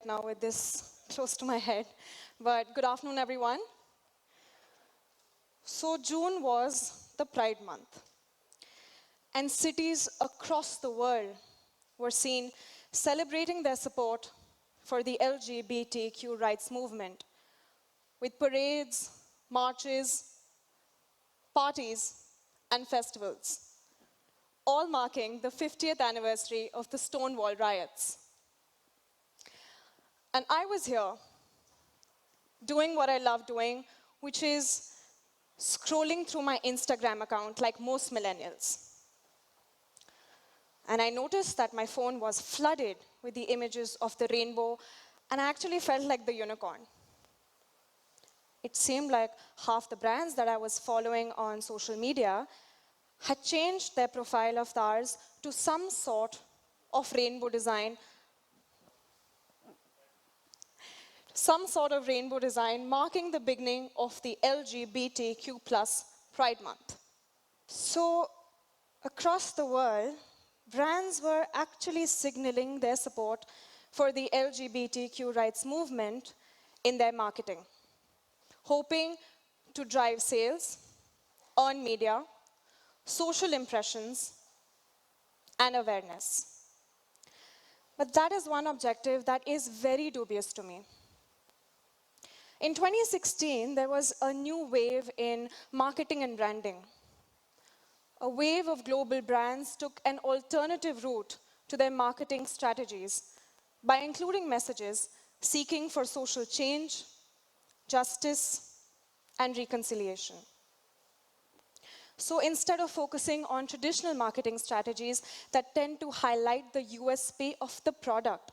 now with this close to my head, but good afternoon, everyone. So June was the Pride Month, and cities across the world were seen celebrating their support for the LGBTQ rights movement with parades, marches, parties, and festivals, all marking the 50th anniversary of the Stonewall riots. And I was here doing what I love doing, which is scrolling through my Instagram account like most millennials. And I noticed that my phone was flooded with the images of the rainbow, and I actually felt like the unicorn. It seemed like half the brands that I was following on social media had changed their profile of theirs to some sort of rainbow design, marking the beginning of the LGBTQ plus Pride Month. So across the world, brands were actually signaling their support for the LGBTQ rights movement in their marketing, hoping to drive sales, earn media, social impressions, and awareness. But that is one objective that is very dubious to me. In 2016, there was a new wave in marketing and branding. A wave of global brands took an alternative route to their marketing strategies by including messages seeking for social change, justice, and reconciliation. So instead of focusing on traditional marketing strategies that tend to highlight the USP of the product,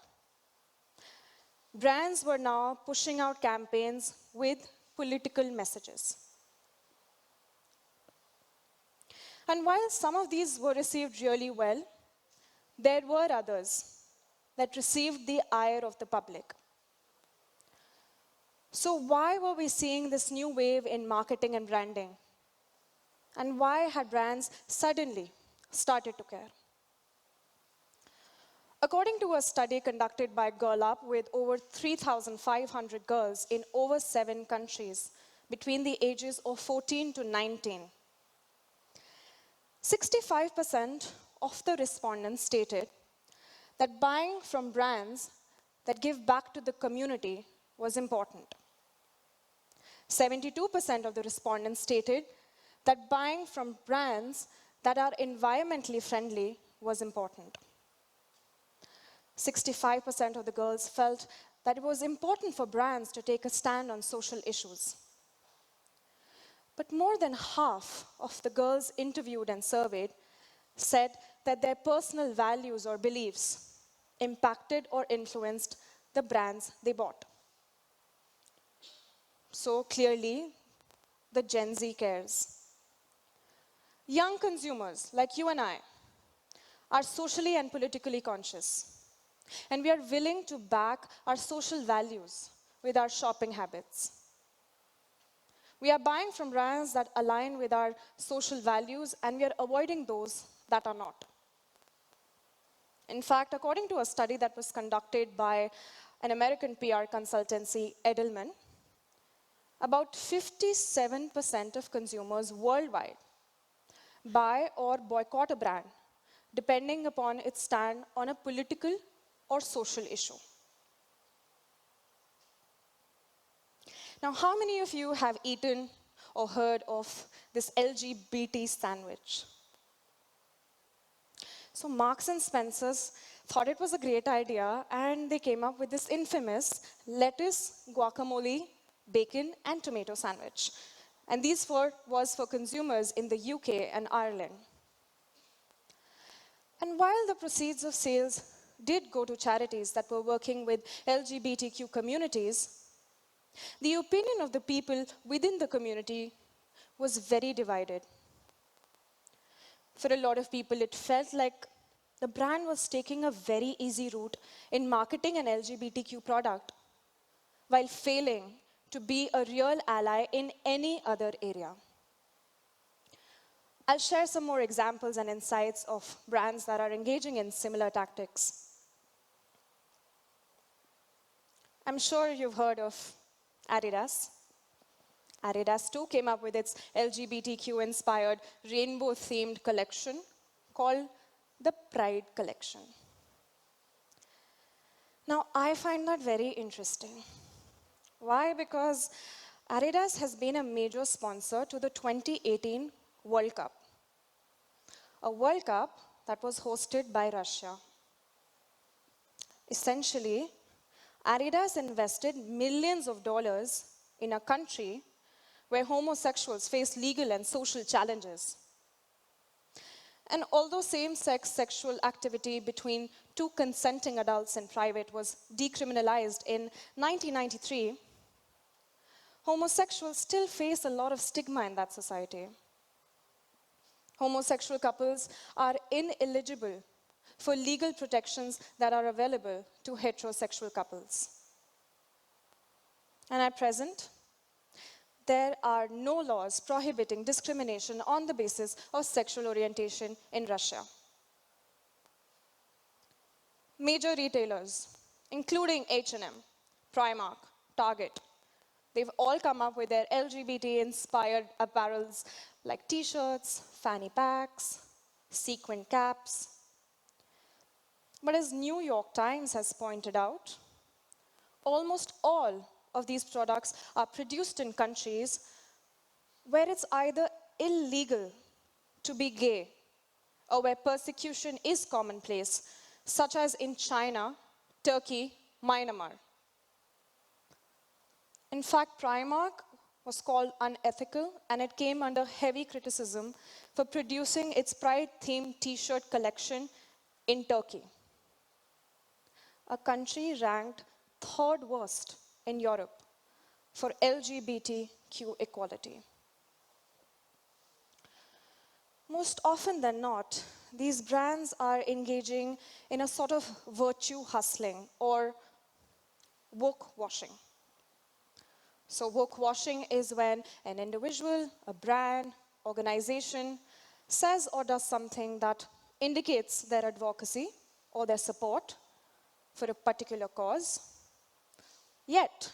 brands were now pushing out campaigns with political messages. And while some of these were received really well, there were others that received the ire of the public. So why were we seeing this new wave in marketing and branding? And why had brands suddenly started to care? According to a study conducted by Girl Up with over 3,500 girls in over 7 countries between the ages of 14 to 19, 65% of the respondents stated that buying from brands that give back to the community was important. 72% of the respondents stated that buying from brands that are environmentally friendly was important. 65% of the girls felt that it was important for brands to take a stand on social issues. But more than half of the girls interviewed and surveyed said that their personal values or beliefs impacted or influenced the brands they bought. So clearly, the Gen Z cares. Young consumers like you and I are socially and politically conscious, and we are willing to back our social values with our shopping habits. We are buying from brands that align with our social values, and we are avoiding those that are not. In fact, according to a study that was conducted by an American PR consultancy, Edelman, about 57% of consumers worldwide buy or boycott a brand depending upon its stand on a political or social issue. Now, how many of you have eaten or heard of this LGBT sandwich? So Marks and Spencer's thought it was a great idea, and they came up with this infamous lettuce, guacamole, bacon, and tomato sandwich. And these was for consumers in the UK and Ireland. And while the proceeds of sales did go to charities that were working with LGBTQ communities, the opinion of the people within the community was very divided. For a lot of people, it felt like the brand was taking a very easy route in marketing an LGBTQ product while failing to be a real ally in any other area. I'll share some more examples and insights of brands that are engaging in similar tactics. I'm sure you've heard of Adidas. Adidas too came up with its LGBTQ-inspired rainbow-themed collection called the Pride Collection. Now, I find that very interesting. Why? Because Adidas has been a major sponsor to the 2018 World Cup, a World Cup that was hosted by Russia. Essentially, Adidas invested millions of dollars in a country where homosexuals face legal and social challenges. And although same-sex sexual activity between two consenting adults in private was decriminalized in 1993, homosexuals still face a lot of stigma in that society. Homosexual couples are ineligible for legal protections that are available to heterosexual couples. And at present, there are no laws prohibiting discrimination on the basis of sexual orientation in Russia. Major retailers, including H&M, Primark, Target, they've all come up with their LGBT-inspired apparels like t-shirts, fanny packs, sequin caps. But as New York Times has pointed out, almost all of these products are produced in countries where it's either illegal to be gay or where persecution is commonplace, such as in China, Turkey, Myanmar. In fact, Primark was called unethical, and it came under heavy criticism for producing its Pride-themed t-shirt collection in Turkey, a country ranked third worst in Europe for LGBTQ equality. Most often than not, these brands are engaging in a sort of virtue hustling or woke washing. So woke washing is when an individual, a brand, organization says or does something that indicates their advocacy or their support for a particular cause, yet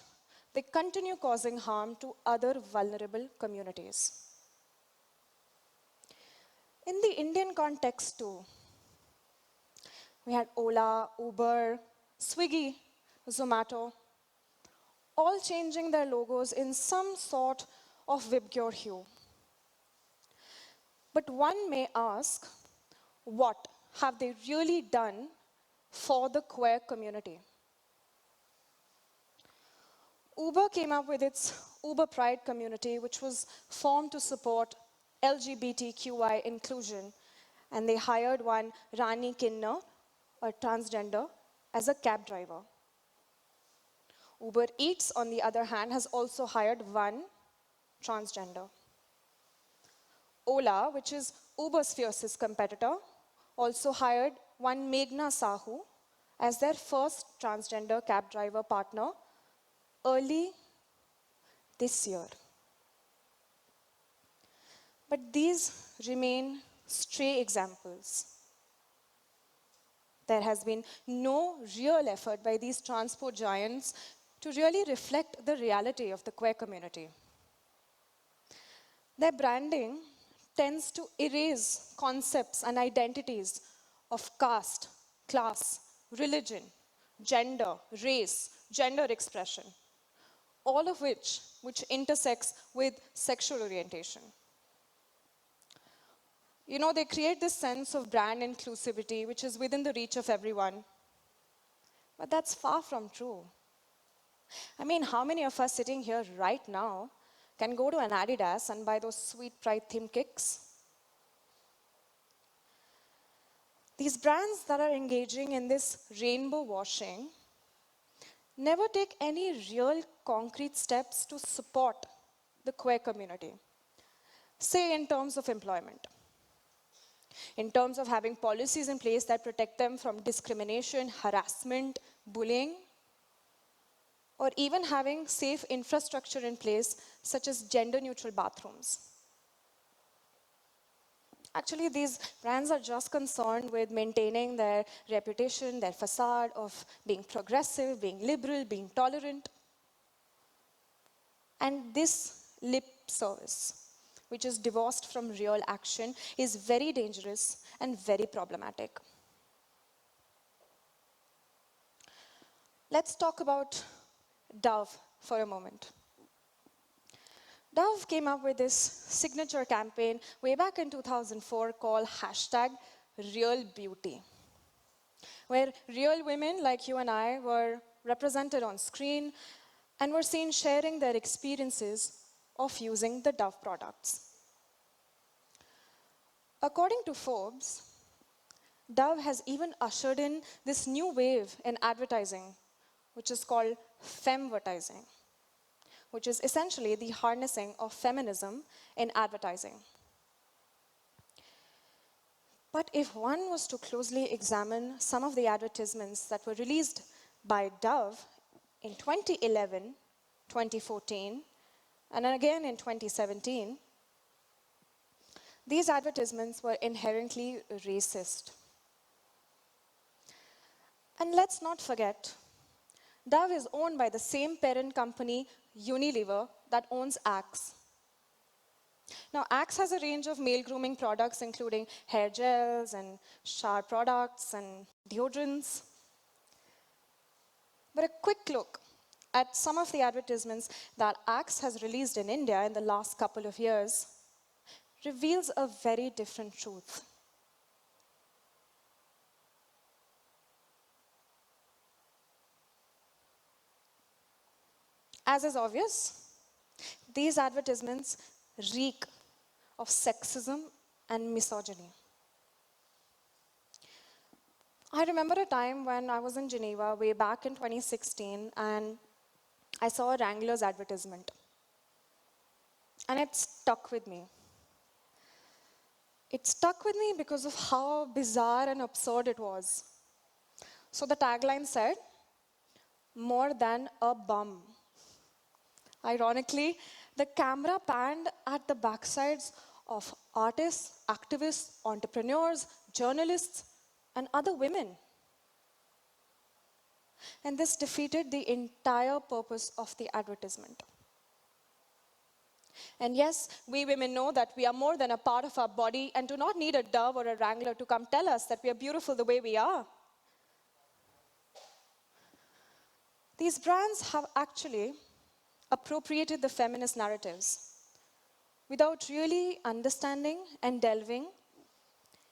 they continue causing harm to other vulnerable communities. In the Indian context too, we had Ola, Uber, Swiggy, Zomato, all changing their logos in some sort of Vibgyor hue. But one may ask, what have they really done for the queer community? Uber came up with its Uber Pride community, which was formed to support LGBTQI inclusion, and they hired one Rani Kinner, a transgender, as a cab driver. Uber Eats, on the other hand, has also hired one transgender. Ola, which is Uber's fiercest competitor, also hired one Meghna Sahu as their first transgender cab driver partner early this year. But these remain stray examples. There has been no real effort by these transport giants to really reflect the reality of the queer community. Their branding tends to erase concepts and identities of caste, class, religion, gender, race, gender expression, all of which intersects with sexual orientation. You know, they create this sense of brand inclusivity, which is within the reach of everyone. But that's far from true. I mean, how many of us sitting here right now can go to an Adidas and buy those sweet Pride-themed kicks? These brands that are engaging in this rainbow washing never take any real concrete steps to support the queer community. Say in terms of employment, in terms of having policies in place that protect them from discrimination, harassment, bullying, or even having safe infrastructure in place, such as gender-neutral bathrooms. Actually, these brands are just concerned with maintaining their reputation, their facade of being progressive, being liberal, being tolerant. And this lip service, which is divorced from real action, is very dangerous and very problematic. Let's talk about Dove for a moment. Dove came up with this signature campaign way back in 2004 called #RealBeauty, where real women like you and I were represented on screen and were seen sharing their experiences of using the Dove products. According to Forbes, Dove has even ushered in this new wave in advertising, which is called femvertising, which is essentially the harnessing of feminism in advertising. But if one was to closely examine some of the advertisements that were released by Dove in 2011, 2014, and again in 2017, these advertisements were inherently racist. And let's not forget, Dove is owned by the same parent company, Unilever, that owns Axe. Now, Axe has a range of male grooming products, including hair gels and shower products and deodorants. But a quick look at some of the advertisements that Axe has released in India in the last couple of years reveals a very different truth. As is obvious, these advertisements reek of sexism and misogyny. I remember a time when I was in Geneva way back in 2016 and I saw a Wrangler's advertisement. And it stuck with me. It stuck with me because of how bizarre and absurd it was. So the tagline said, "More than a bum." Ironically, the camera panned at the backsides of artists, activists, entrepreneurs, journalists, and other women. And this defeated the entire purpose of the advertisement. And yes, we women know that we are more than a part of our body and do not need a Dove or a Wrangler to come tell us that we are beautiful the way we are. These brands have actually appropriated the feminist narratives without really understanding and delving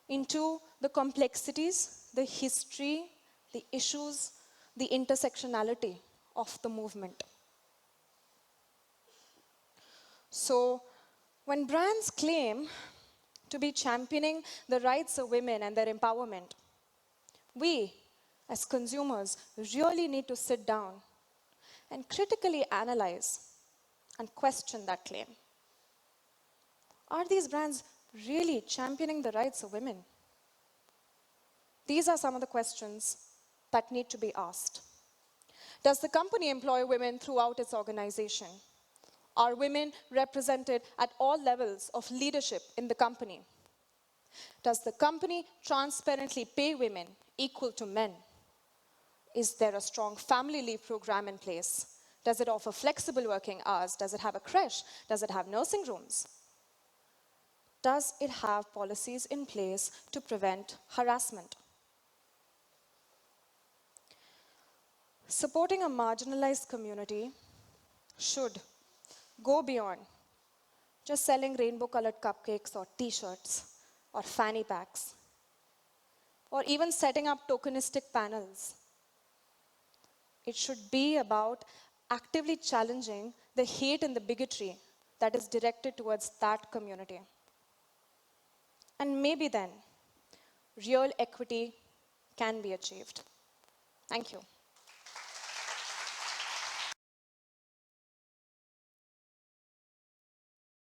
into the complexities, the history, the issues, the intersectionality of the movement. So, when brands claim to be championing the rights of women and their empowerment, we, as consumers, really need to sit down and critically analyze and question that claim. Are these brands really championing the rights of women? These are some of the questions that need to be asked. Does the company employ women throughout its organization? Are women represented at all levels of leadership in the company? Does the company transparently pay women equal to men? Is there a strong family leave program in place? Does it offer flexible working hours? Does it have a creche? Does it have nursing rooms? Does it have policies in place to prevent harassment? Supporting a marginalized community should go beyond just selling rainbow-colored cupcakes or t-shirts or fanny packs, or even setting up tokenistic panels. It should be about actively challenging the hate and the bigotry that is directed towards that community. And maybe then, real equity can be achieved. Thank you.